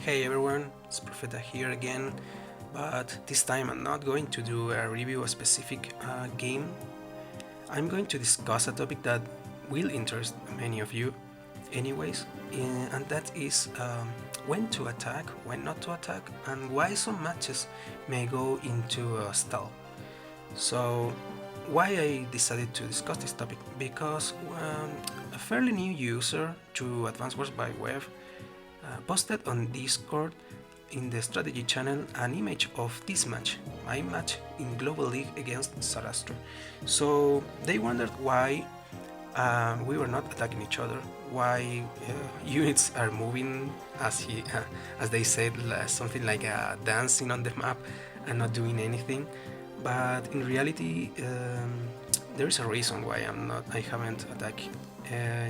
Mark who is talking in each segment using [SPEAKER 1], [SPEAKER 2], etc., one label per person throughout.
[SPEAKER 1] Hey everyone, it's Profeta here again, but this time I'm not going to do a review of a specific game. I'm going to discuss a topic that will interest many of you anyways, and that is when to attack, when not to attack, and why some matches may go into a stall. So why I decided to discuss this topic? Because a fairly new user to Advanced Wars by Web posted on Discord in the strategy channel an image of this match, my match in Global League against Sarastro. So they wondered why we were not attacking each other, why units are moving as they said, something like dancing on the map and not doing anything. But in reality, there is a reason why I haven't attacked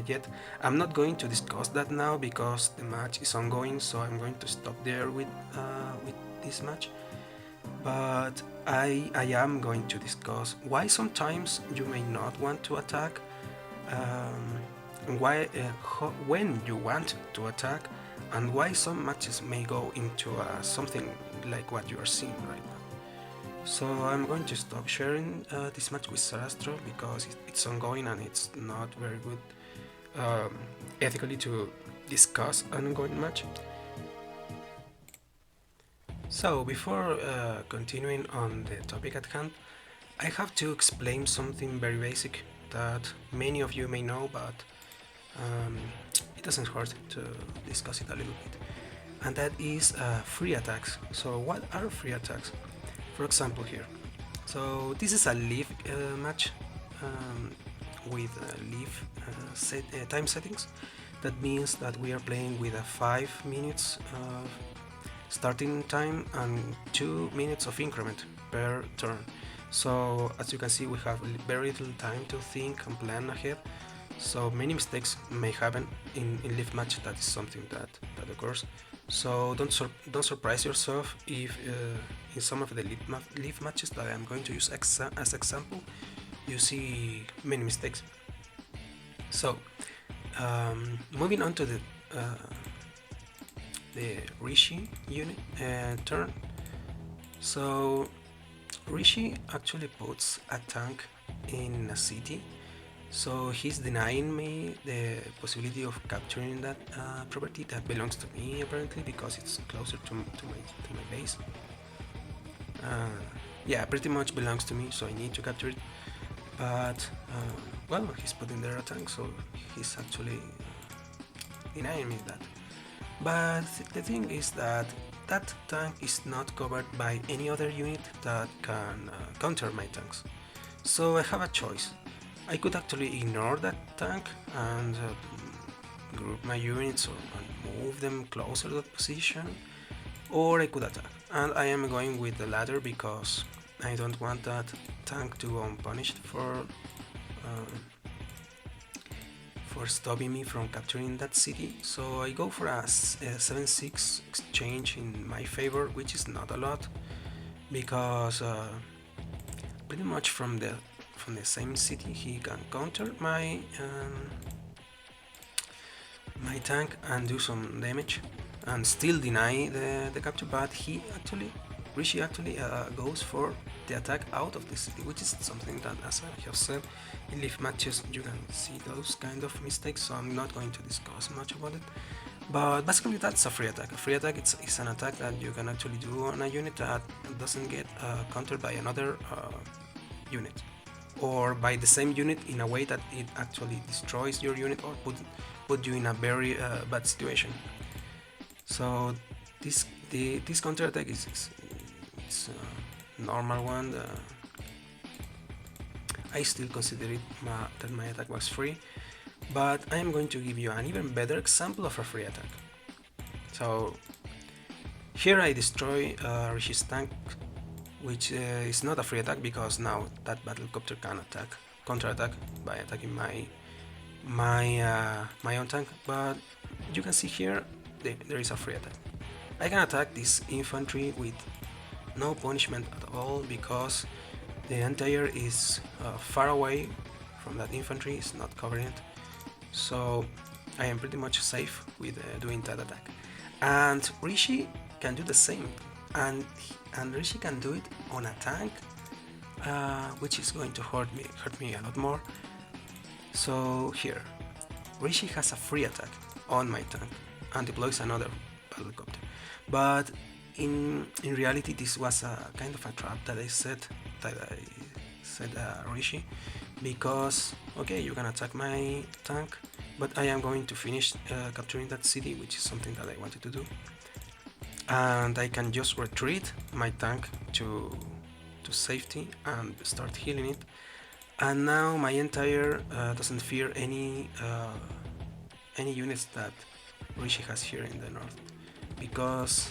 [SPEAKER 1] yet. I'm not going to discuss that now because the match is ongoing, so I'm going to stop there with this match. But I am going to discuss why sometimes you may not want to attack, when you want to attack, and why some matches may go into something like what you are seeing right now. So I'm going to stop sharing this match with Sarastro because it's ongoing and it's not very good ethically to discuss an ongoing match. So before continuing on the topic at hand, I have to explain something very basic that many of you may know, but it doesn't hurt to discuss it a little bit, and that is free attacks. So what are free attacks? For example here, so this is a live match with live time settings. That means that we are playing with a 5 minutes starting time and 2 minutes of increment per turn. So as you can see, we have very little time to think and plan ahead, so many mistakes may happen in live match. That is something that occurs. So don't surprise yourself if in some of the live matches that I'm going to use as example, you see many mistakes. So moving on to the Rishi unit turn. So Rishi actually puts a tank in a city, so he's denying me the possibility of capturing that property that belongs to me, apparently, because it's closer to my base. Yeah, pretty much belongs to me, so I need to capture it. But well, he's putting there a tank, so he's actually denying me that. But the thing is that that tank is not covered by any other unit that can counter my tanks. So I have a choice. I could actually ignore that tank and group my units and move them closer to that position, or I could attack. And I am going with the latter because I don't want that tank to go unpunished for stopping me from capturing that city. So I go for a 7-6 exchange in my favor, which is not a lot, because pretty much from the same city he can counter my tank and do some damage and still deny the capture. But Rishi actually goes for the attack out of the city, which is something that, as I have said, in live matches you can see those kind of mistakes, so I'm not going to discuss much about it. But basically that's a free attack. A free attack is an attack that you can actually do on a unit that doesn't get countered by another unit, or by the same unit, in a way that it actually destroys your unit or put you in a very bad situation. So this counterattack is a normal one. I still consider it that my attack was free, but I am going to give you an even better example of a free attack. So here I destroy Rishi's tank, which is not a free attack because now that battlecopter can counterattack by attacking my own tank. But you can see here there is a free attack. I can attack this infantry with no punishment at all because the anti-air is far away from that infantry, it's not covering it, so I am pretty much safe with doing that attack. And Rishi can do the same, and Rishi can do it on a tank, which is going to hurt me a lot more. So here, Rishi has a free attack on my tank and deploys another helicopter. But in reality, this was a kind of a trap that I set Rishi, because okay, you can attack my tank, but I am going to finish capturing that city, which is something that I wanted to do, and I can just retreat my tank to safety and start healing it. And now my entire doesn't fear any units that Rishi has here in the north, because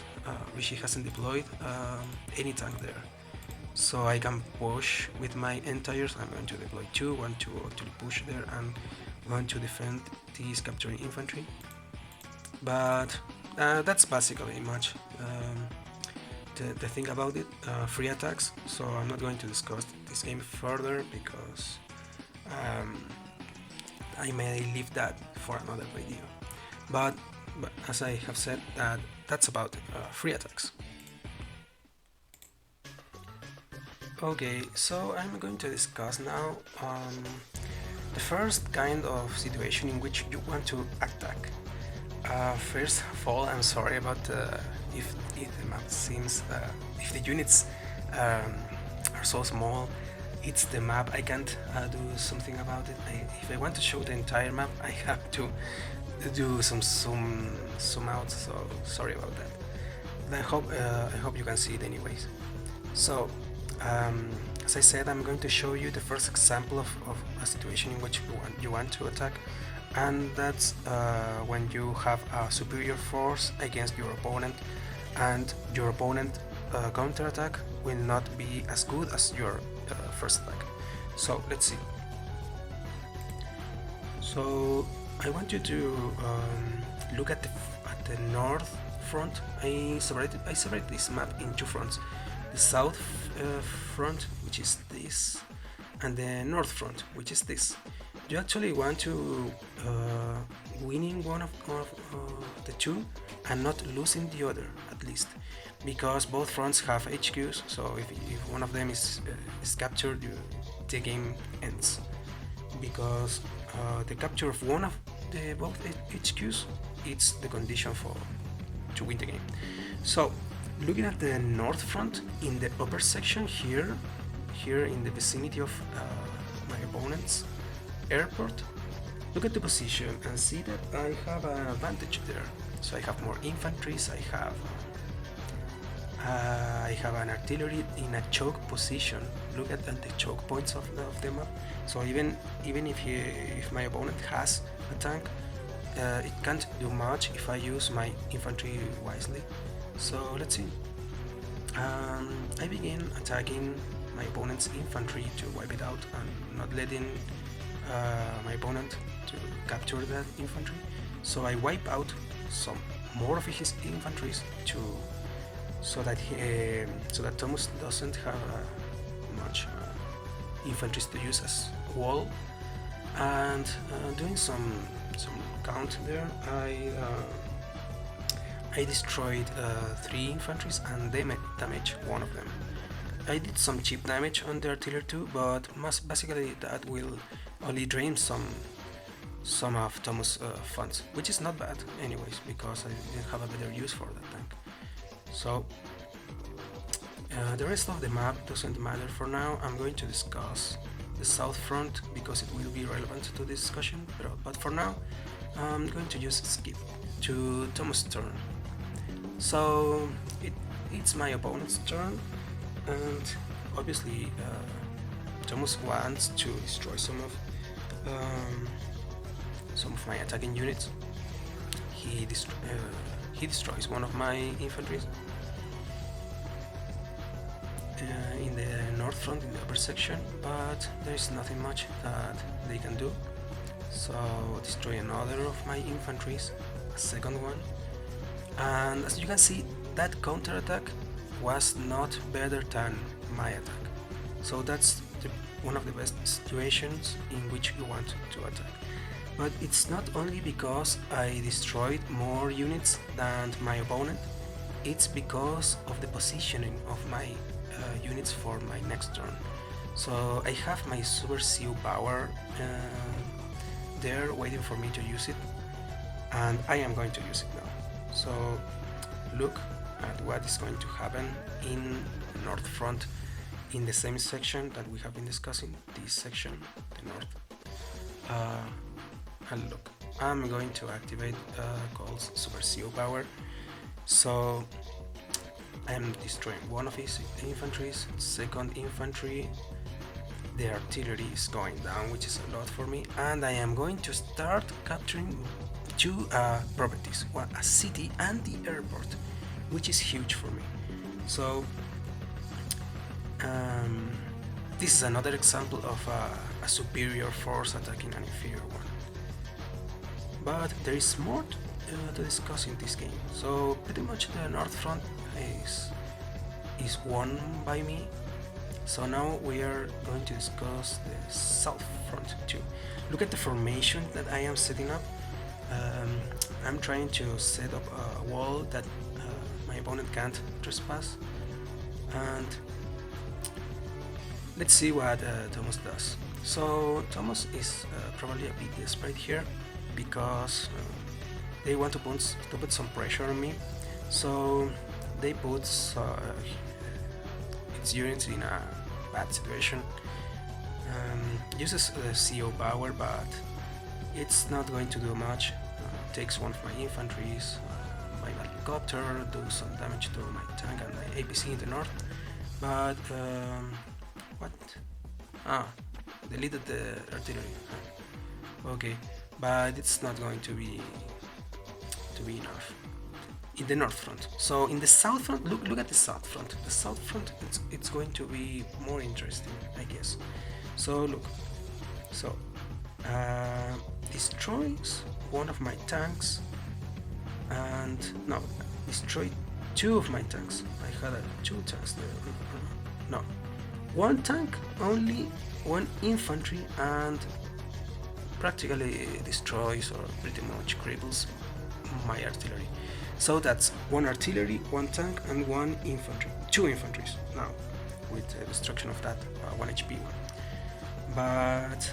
[SPEAKER 1] Rishi hasn't deployed any tank there. So I can push with my entiers. I'm going to deploy two, one to actually push there and one to defend these capturing infantry. But that's basically much the thing about it, free attacks. So I'm not going to discuss this game further, because I may leave that for another video. But as I have said, that's about free attacks. Okay, so I'm going to discuss now the first kind of situation in which you want to attack. First of all, I'm sorry about if the map seems, if the units are so small. It's the map, I can't do something about it. If I want to show the entire map, I have to do some zoom out, so sorry about that. But I hope you can see it anyways. So, as I said, I'm going to show you the first example of a situation in which you want to attack, and that's when you have a superior force against your opponent, and your opponent counterattack will not be as good as your first attack. So let's see. So I want you to look at the north front. I separate this map in two fronts: the south front, which is this, and the north front, which is this. You actually want to winning one of the two and not losing the other, at least, because both fronts have HQs. So if one of them is captured, the game ends, because the capture of one of both HQs, it's the condition to win the game. So looking at the north front, in the upper section here in the vicinity of my opponent's airport, look at the position and see that I have an advantage there. So I have more infantry, I have an artillery in a choke position. Look at the choke points of the map. So even if my opponent has a tank, it can't do much if I use my infantry wisely. So let's see. I begin attacking my opponent's infantry to wipe it out and not letting my opponent to capture that infantry. So I wipe out some more of his infantry so that Thomas doesn't have much infantry to use as wall. And doing some count there, I destroyed 3 infantry and they damaged one of them. I did some cheap damage on the artillery too, but basically that will only drain some of Thomas' funds, which is not bad anyways, because I didn't have a better use for that tank. So the rest of the map doesn't matter for now. I'm going to discuss the south front because it will be relevant to this discussion, but for now I'm going to just skip to Thomas' turn. So it's my opponent's turn, and obviously Thomas wants to destroy some of my attacking units. He destroys one of my infantry in the north front, in the upper section, but there's nothing much that they can do. So destroy another of my infantry, a second one, and as you can see, that counterattack was not better than my attack. So that's one of the best situations in which you want to attack. But it's not only because I destroyed more units than my opponent, it's because of the positioning of my units for my next turn. So I have my Super CO power there waiting for me to use it, and I am going to use it now. So look at what is going to happen in North Front in the same section that we have been discussing, this section, the North. And look, I'm going to activate Cole's Super CO power. So I'm destroying one of his infantries, second infantry, the artillery is going down, which is a lot for me, and I am going to start capturing two properties, one a city and the airport, which is huge for me. So this is another example of a superior force attacking an inferior one. But there is more to discuss in this game. So pretty much the North Front is won by me. So now we are going to discuss the South Front too. Look at the formation that I am setting up. I'm trying to set up a wall that my opponent can't trespass. And let's see what Thomas does. So Thomas is probably a bit desperate here because they want to put some pressure on me. So they put its units in a bad situation. Uses CO power, but it's not going to do much. Takes one of my infantries, my helicopter, do some damage to my tank and my APC in the north. But what? Deleted the artillery. Okay, but it's not going to be enough in the north front. So in the south front, look at the south front. The south front, it's going to be more interesting, I guess. So look, so destroys one of my tanks, and no, destroyed two of my tanks. I had two tanks there. No, one tank, only one infantry, and practically destroys or pretty much cripples my artillery. So that's one artillery, one tank, and one infantry. Two infantries now, with the destruction of that 1 HP one. But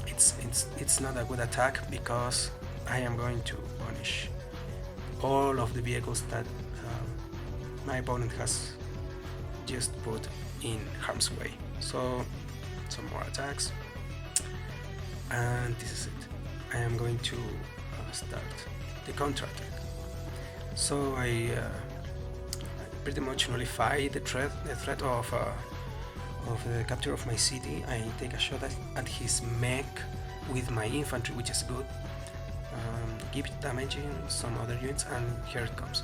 [SPEAKER 1] it's not a good attack because I am going to punish all of the vehicles that my opponent has just put in harm's way. So some more attacks, and this is it. I am going to start the counterattack. So I pretty much nullify the threat of the capture of my city. I take a shot at his mech with my infantry, which is good. Keep damaging some other units, and here it comes.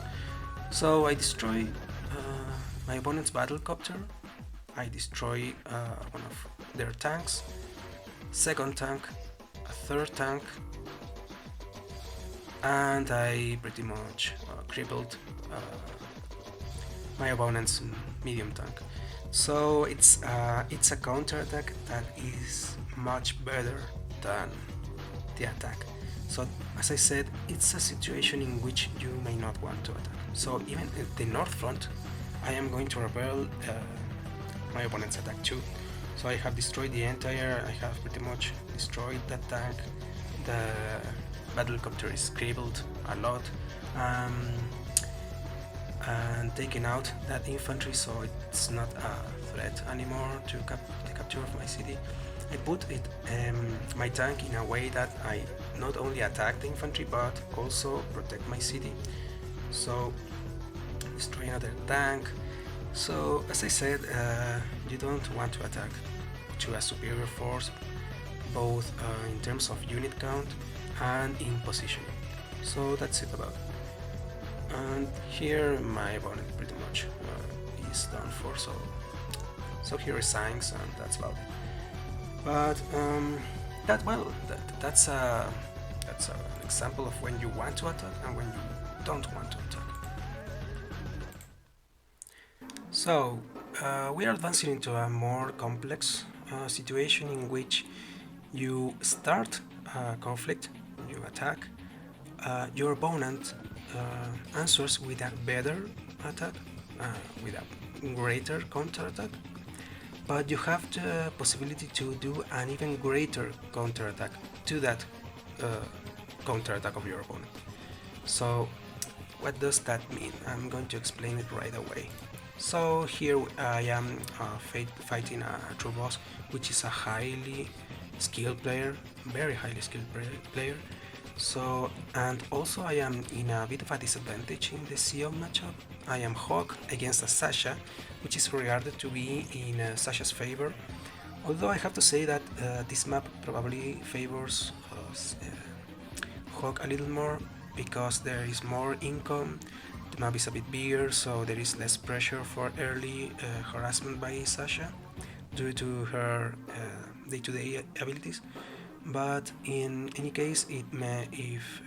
[SPEAKER 1] So I destroy my opponent's battlecopter. I destroy one of their tanks, second tank, a third tank, and I pretty much crippled my opponent's medium tank. So it's a counterattack that is much better than the attack. So as I said, it's a situation in which you may not want to attack. So even at the north front, I am going to repel my opponent's attack too. So I have destroyed the entire, I have pretty much destroyed that tank. The battlecopter is crippled a lot, and taken out that infantry, so it's not a threat anymore to the capture of my city. I put my tank in a way that I not only attack the infantry but also protect my city. So destroy another tank. So as I said, you don't want to attack to a superior force, both in terms of unit count and in positioning. So that's it about it. And here my opponent pretty much is done for, so he resigns, and that's about it. But that's an example of when you want to attack and when you don't want to attack. So we are advancing into a more complex situation in which you start conflict, you attack, your opponent answers with a better attack, with a greater counterattack, but you have the possibility to do an even greater counterattack to that counterattack of your opponent. So what does that mean? I'm going to explain it right away. So here I am fighting a true boss, which is a highly skilled player, very highly skilled player. So, and also I am in a bit of a disadvantage in the SCOP matchup. I am Hawk against a Sasha, which is regarded to be in Sasha's favor. Although I have to say that this map probably favors Hawk a little more, because there is more income, the map is a bit bigger, so there is less pressure for early harassment by Sasha due to her day-to-day abilities. But in any case, it may, if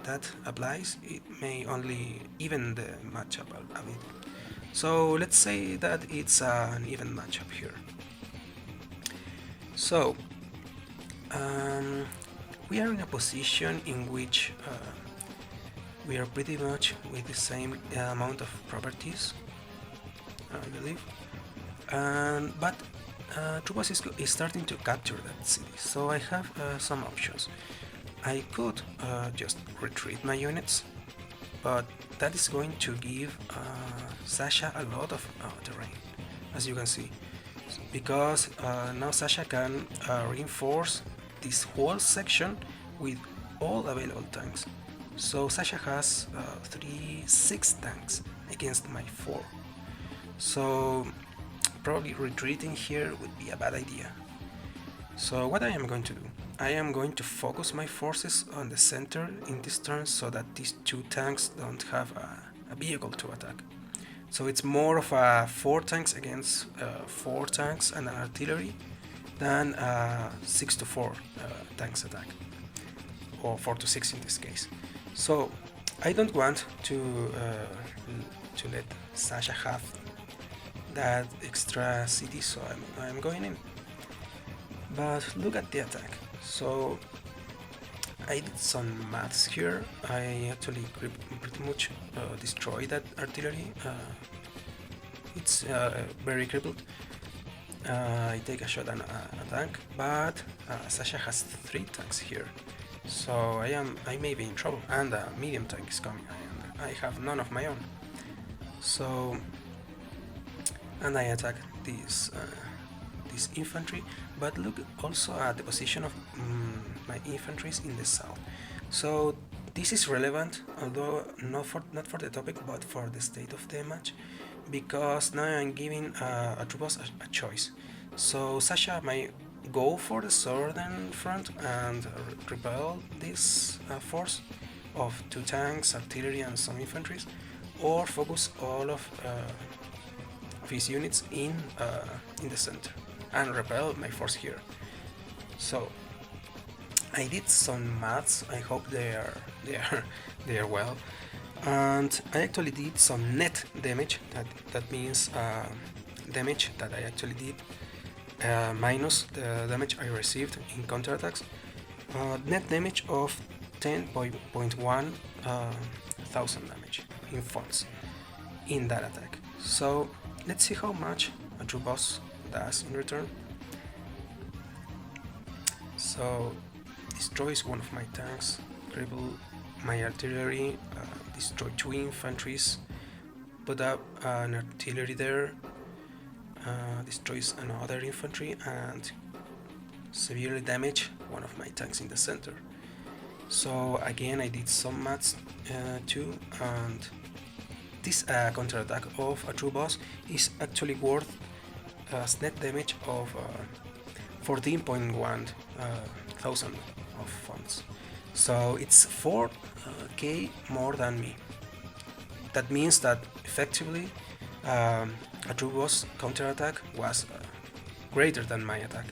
[SPEAKER 1] that applies, it may only even the matchup a bit. So let's say that it's an even matchup here. So we are in a position in which we are pretty much with the same amount of properties, I believe, but true boss is starting to capture that city, so I have some options. I could just retreat my units, but that is going to give Sasha a lot of terrain, as you can see, because now Sasha can reinforce this whole section with all available tanks. So Sasha has 6 tanks against my 4. So probably retreating here would be a bad idea. So what I am going to do, I am going to focus my forces on the center in this turn so that these 2 tanks don't have a vehicle to attack. So it's more of a 4 tanks against 4 tanks and artillery than 6 to 4 tanks attack, or 4 to 6 in this case. So I don't want to let Sasha have that extra city, so I'm going in. But look at the attack. So I did some maths here. I actually pretty much destroyed that artillery. It's very crippled. I take a shot at a tank, but Sasha has 3 tanks here. So I may be in trouble, and a medium tank is coming, and I have none of my own. So, and I attack this infantry, but look also at the position of my infantry in the south. So this is relevant, although not for the topic, but for the state of the match, because now I'm giving a true boss a choice. So Sasha might go for the southern front and repel this force of 2 tanks, artillery and some infantry, or focus all of his units in the center and repel my force here. So I did some maths, I hope they are well, and I actually did some net damage. That means damage that I actually did minus the damage I received in counterattacks. Net damage of 10.1 thousand damage in funds in that attack. So let's see how much a true boss does in return. So destroys one of my tanks, cripple my artillery, destroy 2 infantries, put up an artillery there, destroys another infantry, and severely damage one of my tanks in the center. So again I did some maths too, and this counterattack of a true boss is actually worth net damage of 14.1 thousand of funds. So it's 4k more than me. That means that effectively a true boss counterattack was greater than my attack,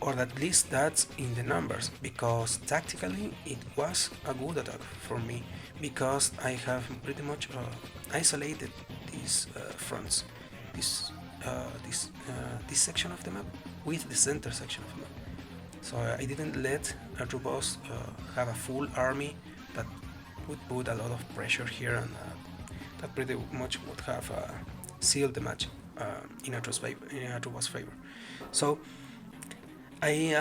[SPEAKER 1] or at least that's in the numbers, because tactically it was a good attack for me, because I have pretty much isolated these fronts, this section of the map with the center section of the map. So I didn't let Atrubos have a full army that would put a lot of pressure here, and that pretty much would have sealed the match in Atrubos' favor. So I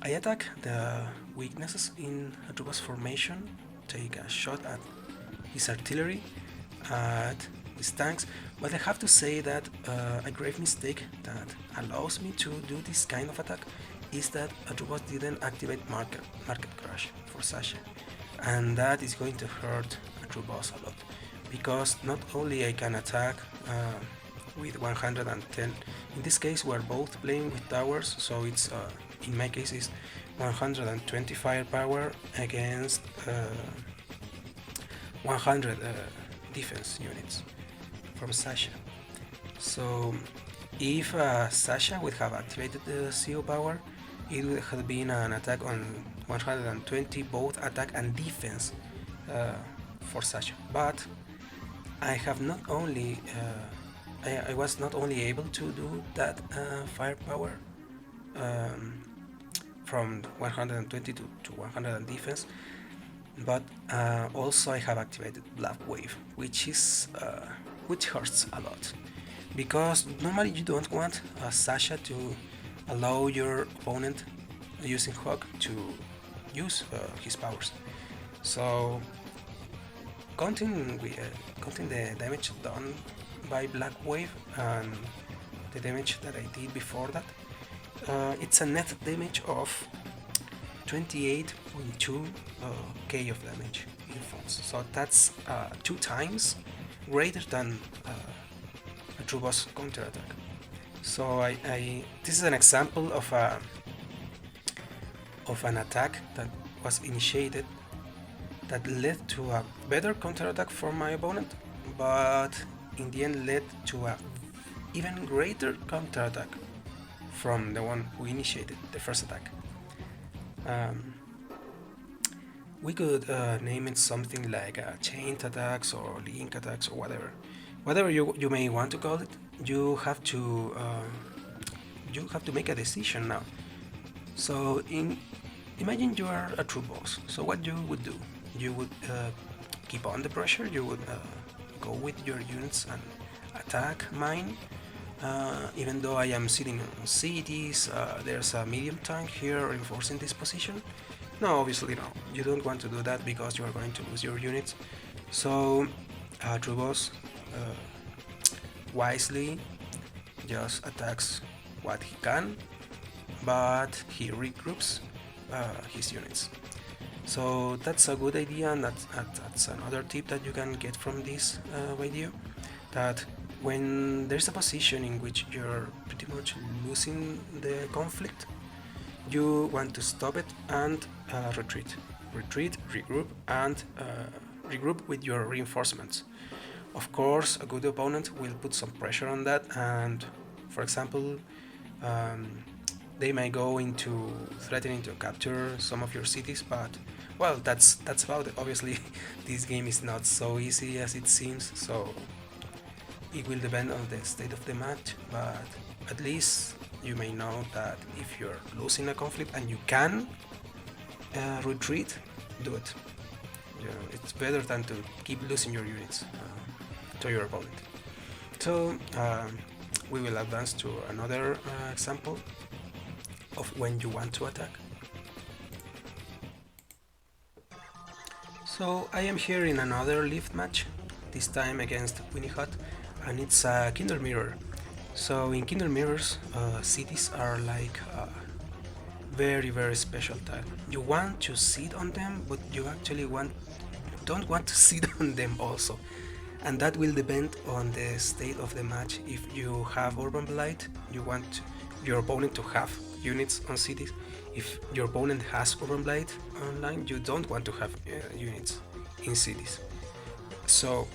[SPEAKER 1] attack the weaknesses in Atrubos' formation, take a shot at his artillery, at his tanks, but I have to say that a grave mistake that allows me to do this kind of attack is that Atrubos didn't activate market crash for Sasha, and that is going to hurt Atrubos a lot, because not only I can attack with 110, in this case we're both playing with towers, so it's in my case it's 120 firepower against 100 defense units from Sasha. So if Sasha would have activated the CO power, it would have been an attack on 120, both attack and defense for Sasha. But I have not only I was not only able to do that firepower from 120 to 100 defense, but also I have activated Black Wave, which hurts a lot, because normally you don't want Sasha to allow your opponent using Hawk to use his powers. So counting the damage done by Black Wave and the damage that I did before that, it's a net damage of 28.2 k of damage in phones. So that's 2 times greater than a true boss counterattack. So this is an example of an attack that was initiated that led to a better counterattack from my opponent, but in the end led to a even greater counterattack from the one who initiated the first attack. We could name it something like chain attacks or link attacks or whatever you may want to call it. You have to make a decision now. So imagine you are a true boss. So what you would do? You would keep on the pressure. You would go with your units and attack mine. Even though I am sitting on cities, there's a medium tank here reinforcing this position. No, obviously no. You don't want to do that because you are going to lose your units. So true boss wisely just attacks what he can, but he regroups his units. So that's a good idea, and that's another tip that you can get from this video, that when there's a position in which you're pretty much losing the conflict, you want to stop it and retreat, regroup, and regroup with your reinforcements. Of course, a good opponent will put some pressure on that, and for example, they may go into threatening to capture some of your cities, but well, that's about it. Obviously, this game is not so easy as it seems, so it will depend on the state of the match, but at least you may know that if you're losing a conflict and you can retreat, do it. It's better than to keep losing your units to your opponent. So we will advance to another example of when you want to attack. So I am here in another lift match, this time against Winnie Hut, and it's a Kindle Mirror. So in Kindle Mirrors, cities are like very special tile. You want to sit on them, but you actually don't want to sit on them also. And that will depend on the state of the match. If you have Urban Blight, you want your opponent to have units on cities. If your opponent has Urban Blight online, you don't want to have units in cities. So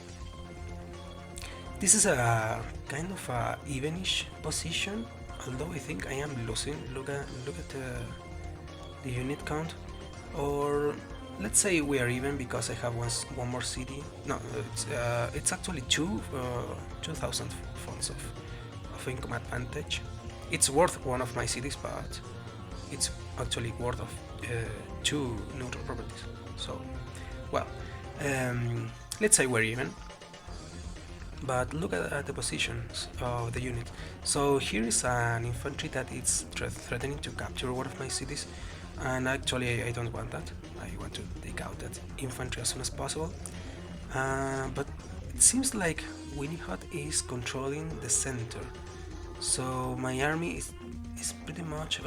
[SPEAKER 1] this is a kind of a evenish position, although I think I am losing. Look at the unit count, or let's say we are even because I have one more city. No, it's actually 2,000 funds of income advantage. It's worth one of my cities, but it's actually worth of 2 neutral properties. So, well, let's say we're even. But look at the positions of the unit. So here is an infantry that is threatening to capture one of my cities, and actually I don't want that. I want to take out that infantry as soon as possible. But it seems like Winnipeg is controlling the center, so my army is pretty much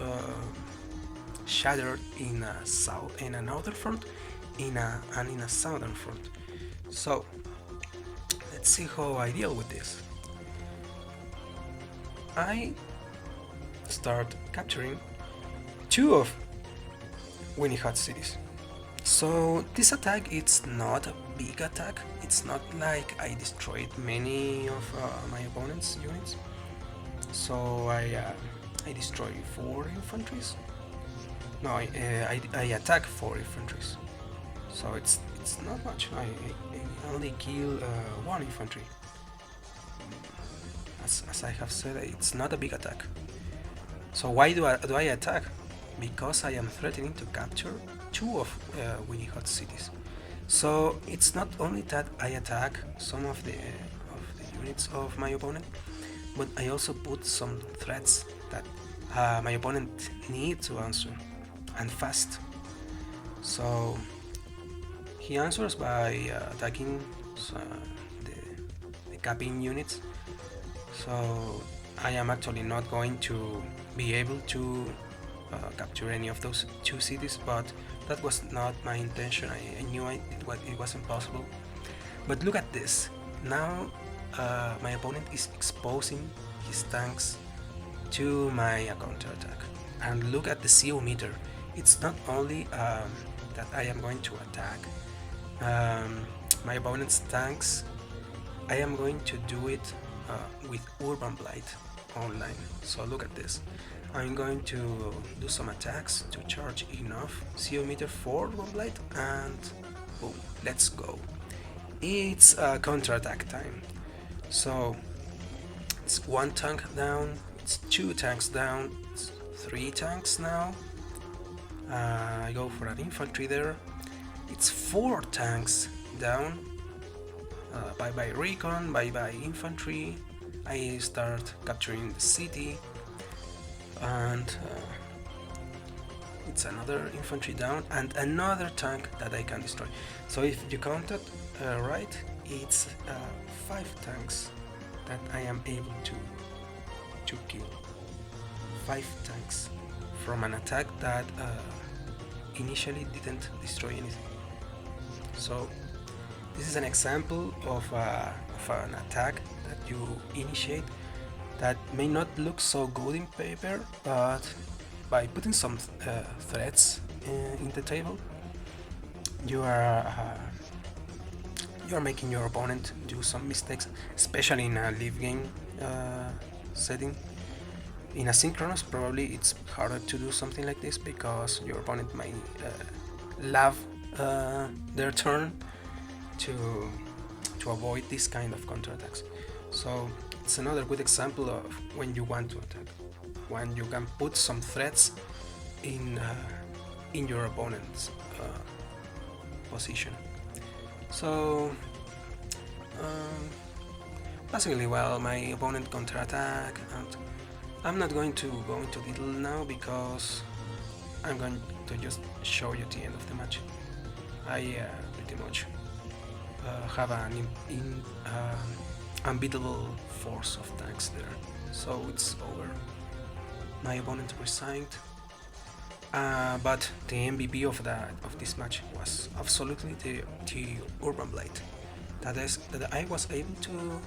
[SPEAKER 1] shattered in a northern front, and in a southern front. So let's see how I deal with this. I start capturing 2 of Winnipeg cities. So this attack, it's not a big attack. It's not like I destroyed many of my opponent's units. So I destroy 4 infantries. No, I attack 4 infantries. So it's not much. I only kill 1 infantry. As I have said, it's not a big attack. So why do I attack? Because I am threatening to capture 2 of Winnipeg cities. So it's not only that I attack some of the units of my opponent, but I also put some threats that my opponent needs to answer, and fast. So he answers by attacking the capping units. So I am actually not going to be able to capture any of those 2 cities, but that was not my intention. I knew it wasn't possible. But look at this. Now my opponent is exposing his tanks to my counterattack. And look at the CO meter. It's not only that I am going to attack my opponent's tanks, I am going to do it with Urban Blight online. So look at this. I'm going to do some attacks to charge enough CO meter for Urban Blight, and boom, let's go. It's counterattack time. So it's 1 tank down, it's 2 tanks down, it's 3 tanks now. I go for an infantry there. It's 4 tanks down. Bye bye recon, bye bye infantry. I start capturing the city, and it's another infantry down and another tank that I can destroy. So if you count it right, it's 5 tanks that I am able to kill. 5 tanks from an attack that initially didn't destroy anything. So this is an example of an attack that you initiate that may not look so good in paper, but by putting some threats in the table, you are making your opponent do some mistakes, especially in a live game setting. In asynchronous, probably it's harder to do something like this because your opponent might love their turn to avoid this kind of counterattacks. So it's another good example of when you want to attack, when you can put some threats in your opponent's position. So basically, well, my opponent counterattack, and I'm not going to go into detail now because I'm going to just show you the end of the match. I pretty much have an unbeatable force of tanks there, so it's over. My opponent resigned, but the MVP of this match was absolutely the Urban Blight that I was able to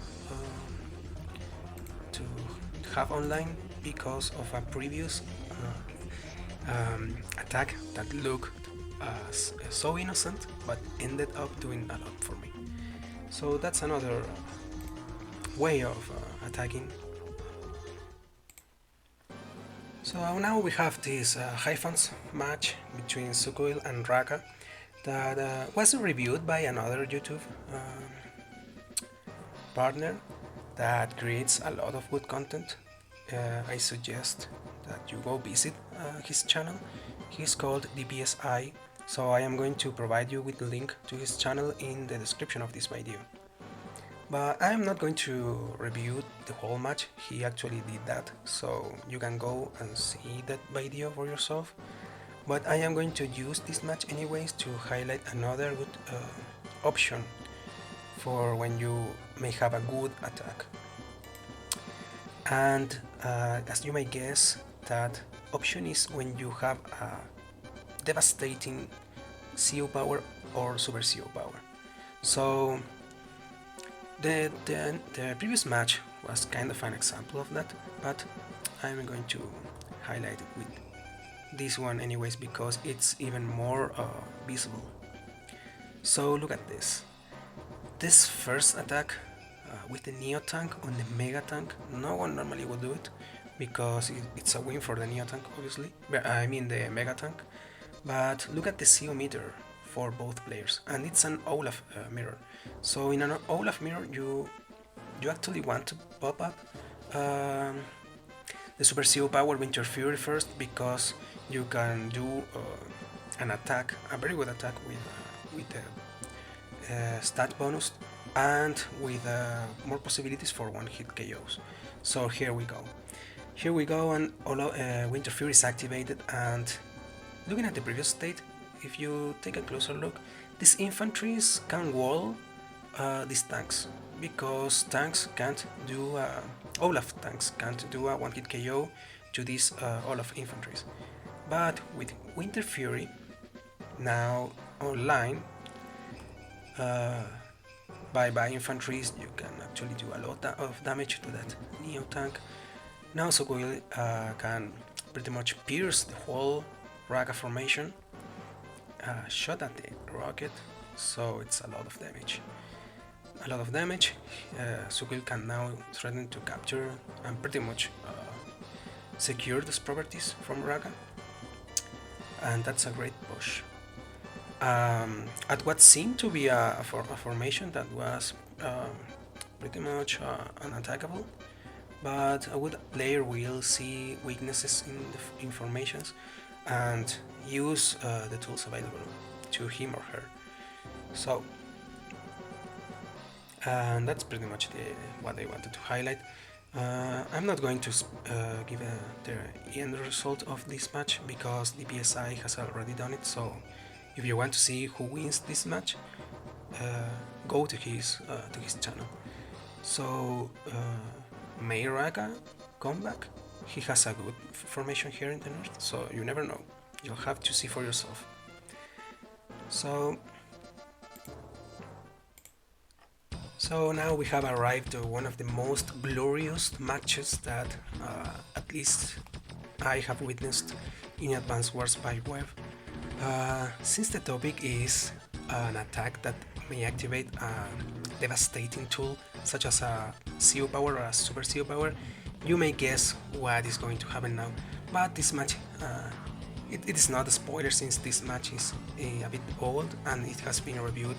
[SPEAKER 1] have online because of a previous attack that looked so innocent but ended up doing a lot for me. So that's another way of attacking. So now we have this Hyphens match between Sukuil and Raka that was reviewed by another YouTube partner that creates a lot of good content. I suggest that you go visit his channel. He's called DPSI, so I am going to provide you with the link to his channel in the description of this video. But I am not going to review the whole match, he actually did that, so you can go and see that video for yourself. But I am going to use this match anyways to highlight another good option for when you may have a good attack. And as you may guess, that option is when you have a devastating CO power or super CO power. So the previous match was kind of an example of that, but I'm going to highlight it with this one anyways because it's even more visible. So look at this. This first attack with the Neo tank on the Mega tank, no one normally would do it because it's a win for the Neo tank, obviously. I mean the Mega tank. But look at the CO meter for both players, and it's an Olaf mirror. So in an Olaf mirror, you actually want to pop up the Super CO power Winter Fury first because you can do an attack, a very good attack with the stat bonus and with more possibilities for one-hit KOs. So here we go, and Winter Fury is activated. And looking at the previous state, if you take a closer look, these infantries can wall these tanks because tanks can't do Olaf tanks can't do a one-hit KO to these Olaf infantries. But with Winter Fury now online, by infantries, you can actually do a lot of damage to that Neo tank. Now Sokugil can pretty much pierce the whole Raga formation, shot at the rocket, so it's a lot of damage. Sokugil can now threaten to capture and pretty much secure these properties from Raga, and that's a great push. At what seemed to be a formation that was pretty much unattackable, but a good player will see weaknesses in the informations and use the tools available to him or her. So, and that's pretty much what I wanted to highlight. I'm not going to give the end result of this match because the PSI has already done it, so if you want to see who wins this match, go to his channel. So may Raga come back? He has a good formation here in the north, so you never know. You'll have to see for yourself. So now we have arrived to one of the most glorious matches that at least I have witnessed in Advance Wars by Web. Since the topic is an attack that may activate a devastating tool such as a CO power or a Super CO power, you may guess what is going to happen now. But this match, it is not a spoiler since this match is a bit old and it has been reviewed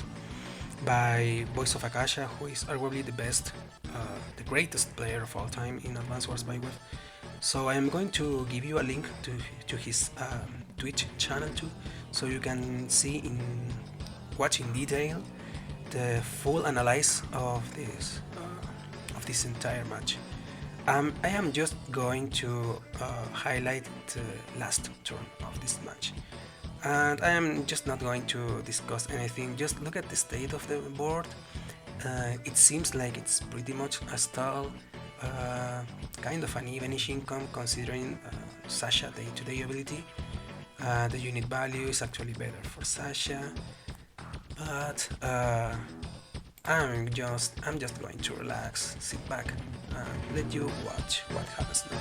[SPEAKER 1] by Voice of Akasha, who is arguably the best, the greatest player of all time in Advance Wars by Web. So I am going to give you a link to his Twitch channel too, so you can see watch in detail the full analysis of this entire match. I am just going to highlight the last turn of this match, and I am just not going to discuss anything. Just look at the state of the board. It seems like it's pretty much a stall, kind of an evenish income considering Sasha day-to-day ability. The unit value is actually better for Sasha, but I'm just going to relax, sit back, and let you watch what happens now.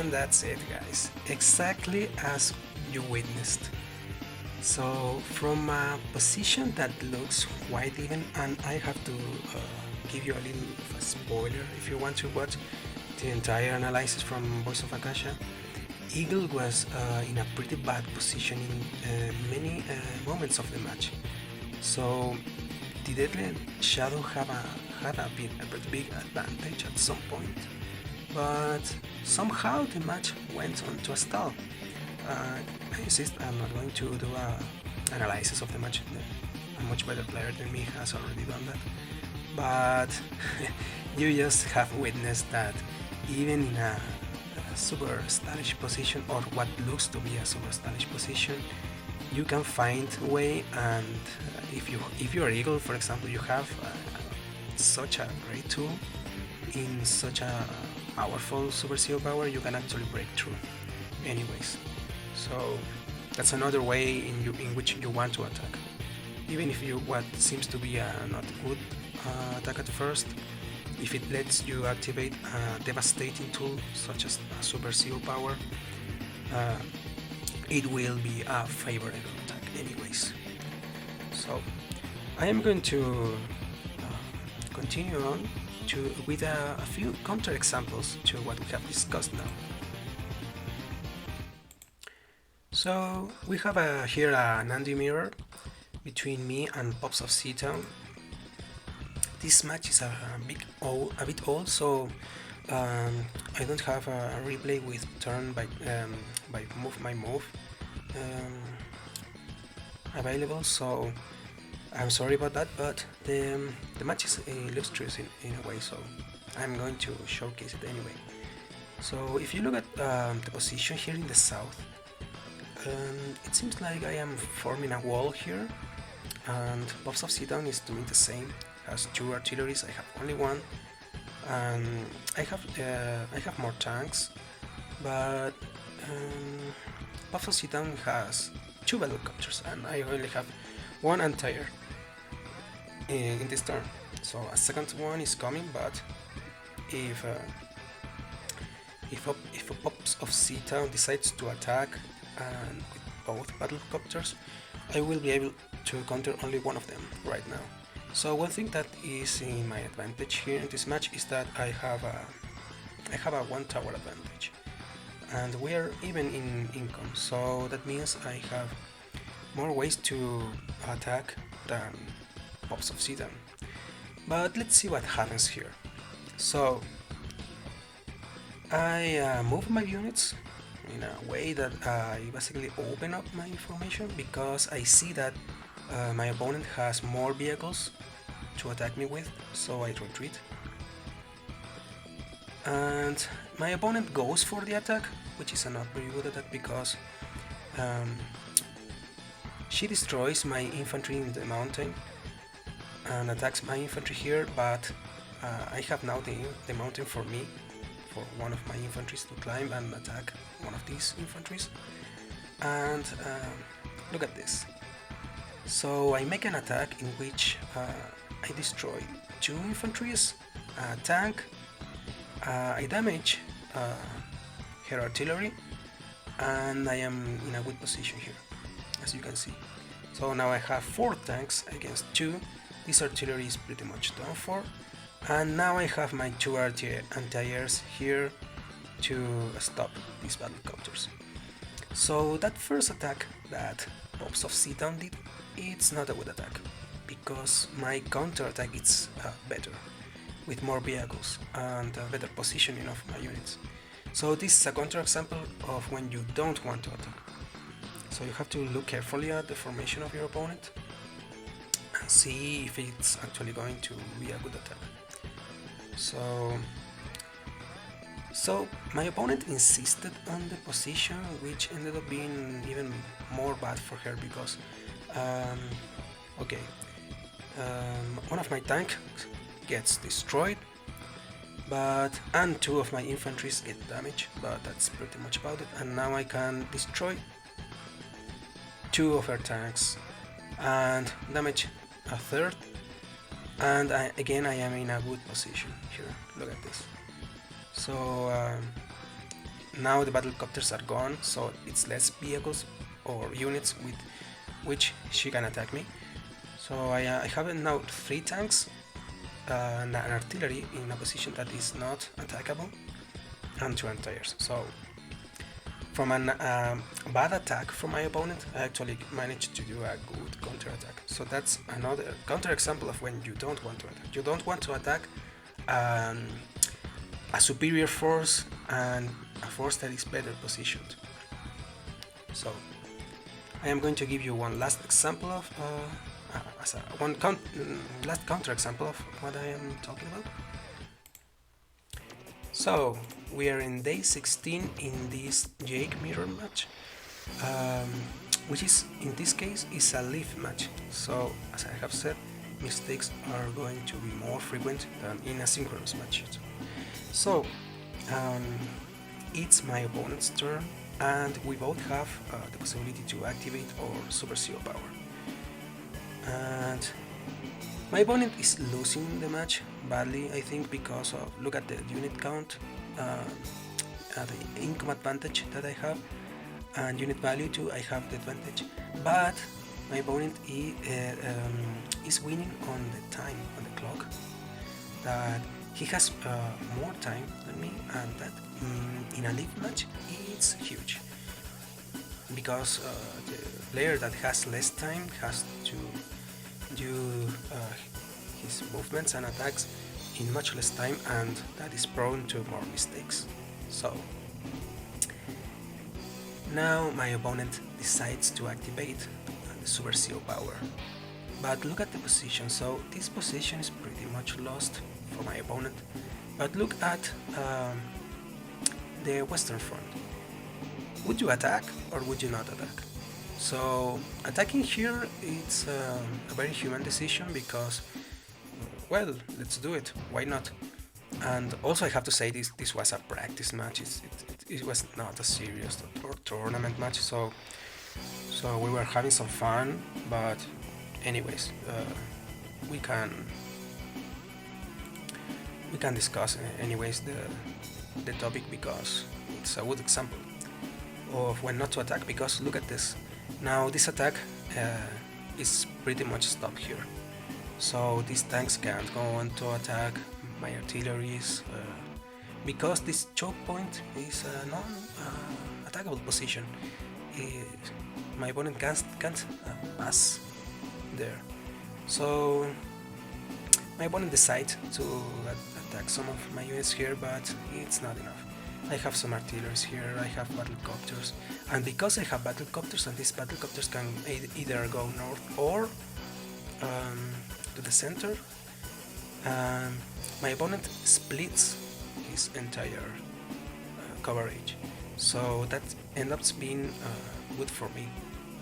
[SPEAKER 1] And that's it, guys, exactly as you witnessed. So from a position that looks quite even, and I have to give you a little of a spoiler if you want to watch the entire analysis from Voice of Akasha. Eagle was in a pretty bad position in many moments of the match. So the Deadly Shadow had a pretty big advantage at some point, but somehow the match went on to a stall. I insist I'm not going to do an analysis of the match. A much better player than me has already done that. But you just have witnessed that even in a super stylish position, or what looks to be a super stylish position, you can find a way. And if you are Eagle, for example, you have such a great tool in such a powerful super seal power, you can actually break through anyways. So that's another way in which you want to attack, even if you what seems to be a not good attack at first. If it lets you activate a devastating tool such as a super seal power, it will be a favorable attack anyways. So I am going to continue on with a few counter examples to what we have discussed now. So we have here an anti-mirror between me and Pops of Seatown. This match is a bit old, so I don't have a replay with turn by move available, so I'm sorry about that, but the match is illustrious in a way, so I'm going to showcase it anyway. So if you look at the position here in the south, it seems like I am forming a wall here, and Pops of Seatown is doing the same. Has two artilleries, I have only one, and I have more tanks, but Pops of Seatown has two helicopters, and I only have one anti-air in this turn. So a second one is coming, but if Pops of Seatown decides to attack and with both battlecopters, I will be able to counter only one of them right now. So one thing that is in my advantage here in this match is that I have a one tower advantage, and we are even in income, so that means I have more ways to attack than Pops of Seatown. But let's see what happens here. So I move my units in a way that I basically open up my information, because I see that my opponent has more vehicles to attack me with, so I retreat. And my opponent goes for the attack, which is a not very good attack, because she destroys my infantry in the mountain and attacks my infantry here, but I have now the mountain for me, for one of my infantries to climb and attack one of these infantries. And look at this. So I make an attack in which I destroy two infantries, a tank, I damage her artillery, and I am in a good position here, as you can see. So now I have 4 tanks against 2, this artillery is pretty much done for, and now I have my 2 anti-airs here to stop these battlecopters. So that first attack that Pops of Seatown did, it's not a good attack, because my counterattack is better, with more vehicles and better positioning of my units. So this is a counterexample of when you don't want to attack. So you have to look carefully at the formation of your opponent and see if it's actually going to be a good attack. So my opponent insisted on the position, which ended up being even more bad for her, because one of my tanks gets destroyed, and 2 of my infantries get damaged, but that's pretty much about it. And now I can destroy 2 of her tanks and damage a third, and again I am in a good position here. Look at this. So now the battlecopters are gone, so it's less vehicles or units with which she can attack me. So I have now 3 tanks and an artillery in a position that is not attackable, and 2 anti-airs. So from a bad attack from my opponent, I actually managed to do a good counterattack. So that's another counterexample of when you don't want to attack. You don't want to attack a superior force and a force that is better positioned. So I am going to give you one last example of last counterexample of what I am talking about. So we are in day 16 in this Jake mirror match, which is in this case is a leaf match. So as I have said, mistakes are going to be more frequent than in asynchronous matches. So it's my opponent's turn, and we both have the possibility to activate our Super CO power. And my opponent is losing the match badly, I think, because of, look at the unit count, the income advantage that I have, and unit value too, I have the advantage. But my opponent is winning on the time, on the clock, that he has more time than me, and that in a league match it's huge, because the player that has less time has to do his movements and attacks in much less time, and that is prone to more mistakes. So now my opponent decides to activate the Super CO power, but look at the position. So this position is pretty much lost for my opponent, but look at the Western Front. Would you attack or would you not attack? So attacking here, it's a very human decision, because, well, let's do it, why not? And also I have to say this was a practice match, it was not a serious or tournament match, so we were having some fun, but anyways, we can discuss anyways the topic, because it's a good example of when not to attack. Because look at this. Now this attack is pretty much stopped here, so these tanks can't go on to attack my artilleries, because this choke point is a non-attackable position. My opponent can't pass there, so my opponent decides to attack some of my units here, but it's not enough. I have some artilleries here, I have battlecopters, and because I have battlecopters, and these battlecopters can either go north or to the center, my opponent splits his entire coverage, so that ends up being good for me,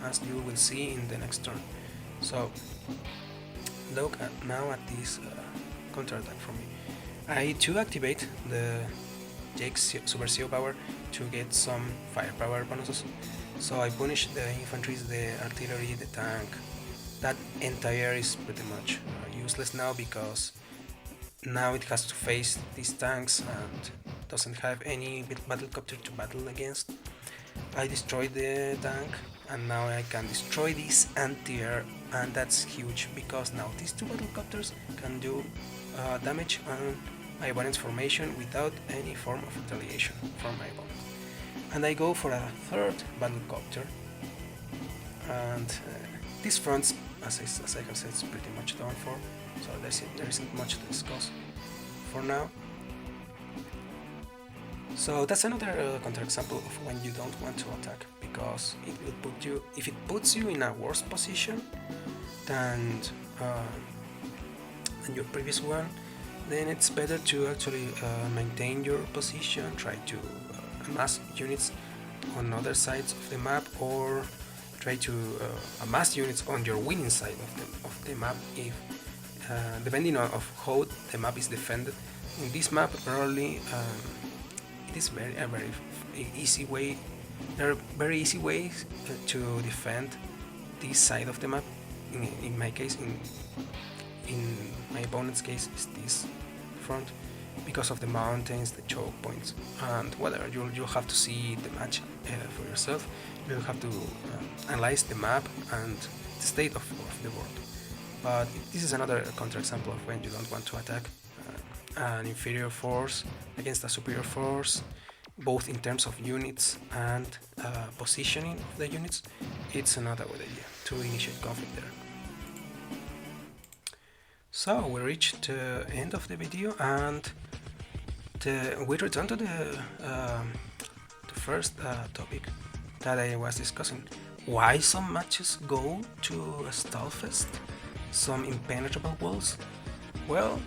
[SPEAKER 1] as you will see in the next turn. So look now at this counterattack from me. I too activate the Jake's Super CO power to get some firepower bonuses. So I punish the infantry, the artillery, the tank. That entire is pretty much useless now, because now it has to face these tanks and doesn't have any battlecopter to battle against. I destroyed the tank, and now I can destroy this anti-air, and that's huge, because now these 2 battlecopters can do damage on my opponent's formation without any form of retaliation from my opponent. And I go for a 3rd battlecopter, and this front, as I have said, is pretty much done for, so there isn't much to discuss for now. So that's another counterexample of when you don't want to attack, because it will put you, if it puts you in a worse position than your previous one, then it's better to actually maintain your position, try to amass units on other sides of the map, or try to amass units on your winning side of the map, if depending on how the map is defended. In this map, probably it is very easy way. There are very easy ways to defend this side of the map. In my case, in my opponent's case, is this front. because of the mountains, the choke points, and whatever. You'll have to see the match for yourself. You'll have to analyze the map and the state of the board. But this is another counterexample of when you don't want to attack an inferior force against a superior force, both in terms of units and positioning of the units. It's not a good idea to initiate conflict there. So we reached the end of the video, and we return to the first topic that I was discussing. Why some matches go to a Stallfest, some impenetrable walls? Well,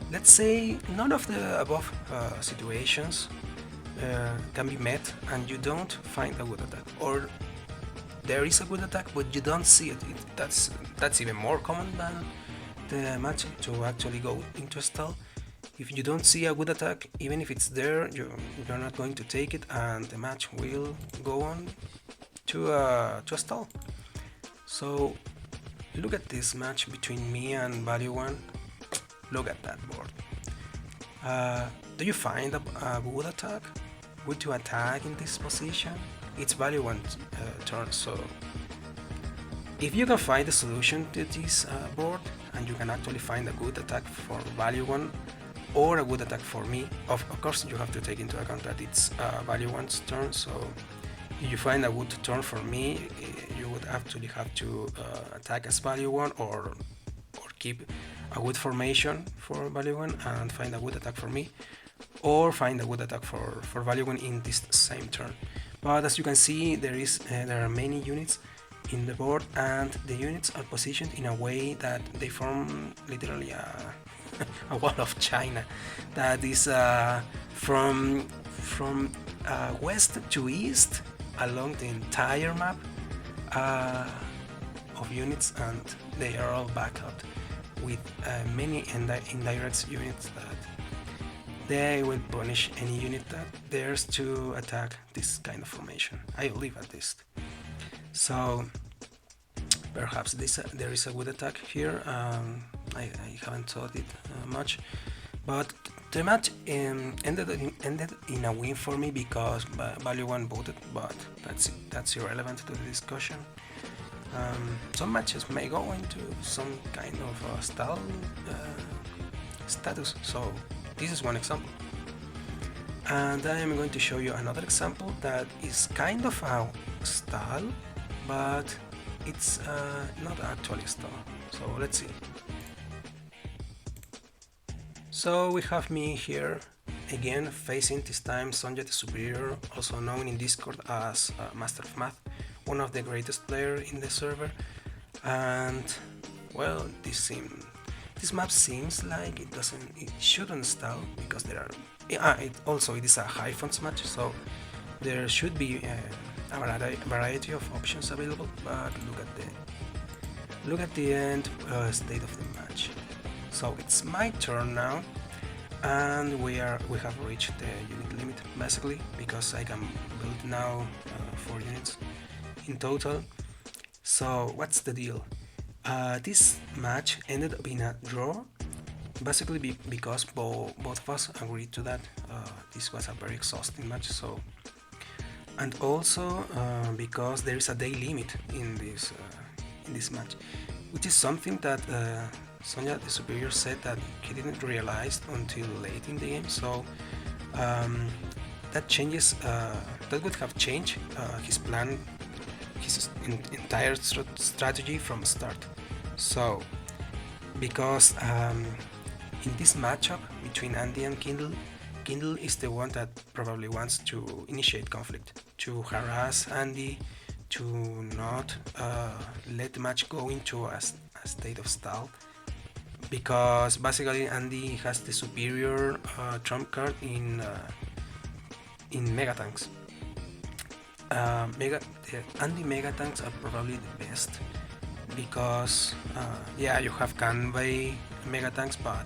[SPEAKER 1] let's say none of the above situations can be met and you don't find a good attack, or there is a good attack but you don't see it. That's even more common than the match to actually go into a stall. If you don't see a good attack, even if it's there, you're not going to take it, and the match will go on to a stall. So look at this match between me and Value 1. Look at that board. Do you find a good attack? Would you attack in this position? It's Value 1 turn, so if you can find a solution to this board, and you can actually find a good attack for Value 1 or a good attack for me, of course you have to take into account that it's Value 1's turn, so if you find a good turn for me, you would actually have to attack as Value 1 or keep a good formation for Value 1 and find a good attack for me, or find a good attack for Value 1 in this same turn. But as you can see, there are many units in the board, and the units are positioned in a way that they form literally a wall of China that is from west to east along the entire map of units, and they are all backed up with many indirect units that they will punish any unit that dares to attack this kind of formation, I believe at least. So perhaps there is a good attack here. I haven't thought it much, but the match ended in a win for me because Value 1 voted, but that's irrelevant to the discussion. Some matches may go into some kind of stall status, so this is one example. And I am going to show you another example that is kind of a stall, but it's not actually stall. So let's see. So we have me here again facing this time Sonja the Superior, also known in Discord as Master of Math, one of the greatest players in the server. And well, this map seems like it shouldn't stall because there are it is a high funds match, so there should be a variety of options available. But look at the end state of the match. So it's my turn now, and we have reached the unit limit basically, because I can build now 4 units in total. So what's the deal? This match ended up in a draw, basically because both of us agreed to that. This was a very exhausting match, so, and also because there is a day limit in this match, which is something that Sonja the Superior said that he didn't realize until late in the game. So that changes. That would have changed his plan, his entire strategy from start. So because in this matchup between Andy and Kindle is the one that probably wants to initiate conflict, to harass Andy, to not let the match go into a state of stall, because basically Andy has the superior trump card in Mega Tanks. Andy Mega Tanks are probably the best because yeah, you have Kanbei Mega Tanks, but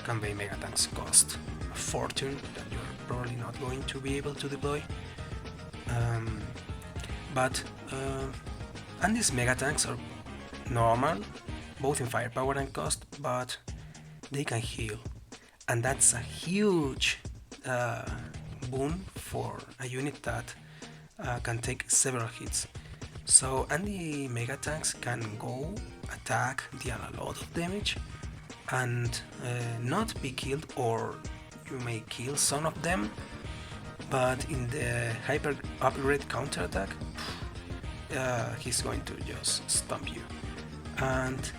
[SPEAKER 1] Kanbei Mega Tanks cost a fortune that you're probably not going to be able to deploy. But Andy's Mega Tanks are normal, both in firepower and cost, but they can heal. and that's a huge boon for a unit that can take several hits. So anti-mega tanks can go attack, deal a lot of damage, and not be killed, or you may kill some of them, but in the hyper upgrade counterattack, he's going to just stomp you. And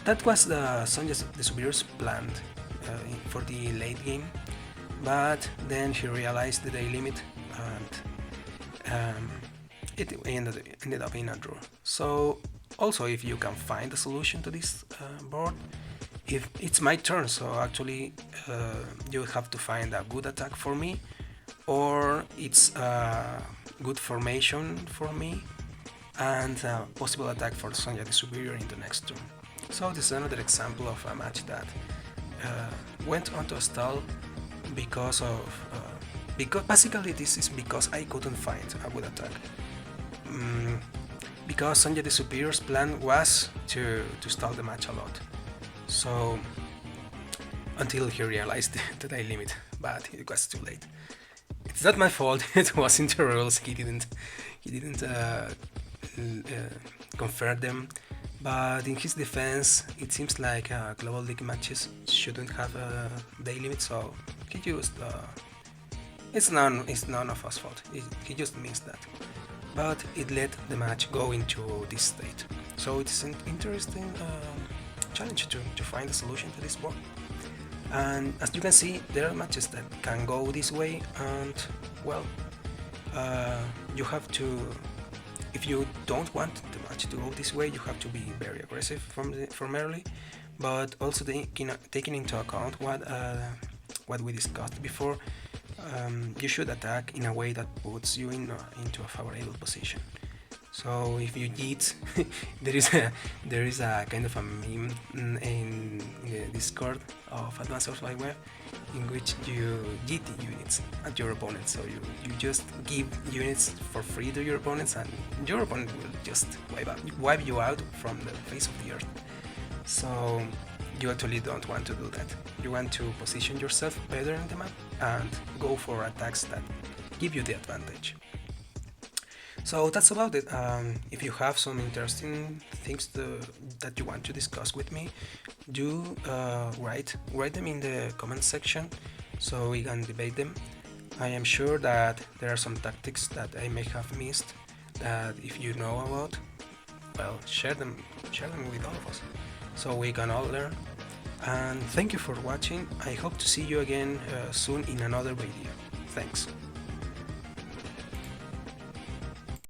[SPEAKER 1] that was the Sonja the Superior's plan for the late game, but then he realized the day limit, and it ended up in a draw. So also, if you can find a solution to this board, if it's my turn, so actually you have to find a good attack for me, or it's a good formation for me, and a possible attack for Sonja the Superior in the next turn. So this is another example of a match that went onto a stall because basically this is because I couldn't find a good attack. Because Sonja the Superior's plan was to stall the match a lot. So until he realized the day limit, but it was too late. It's not my fault. It wasn't the rules. He didn't convert them. But in his defense, it seems like global league matches shouldn't have a day limit, so he used. It's none of us fault. He just missed that. But it let the match go into this state. So it's an interesting challenge to find a solution to this board. And as you can see, there are matches that can go this way, and well, you have to, if you don't want the match to go this way, you have to be very aggressive from early, but also taking into account what we discussed before, you should attack in a way that puts you into a favorable position. So if you yeet, there is a kind of a meme in the Discord of Advanced Warfare Web in which you yeet units at your opponent. So you just give units for free to your opponents, and your opponent will just wipe you out from the face of the earth. So you actually don't want to do that. You want to position yourself better in the map and go for attacks that give you the advantage. So that's about it. If you have some interesting things that you want to discuss with me, do write them in the comment section so we can debate them. I am sure that there are some tactics that I may have missed that if you know about, well, share them with all of us so we can all learn. And thank you for watching. I hope to see you again soon in another video. Thanks.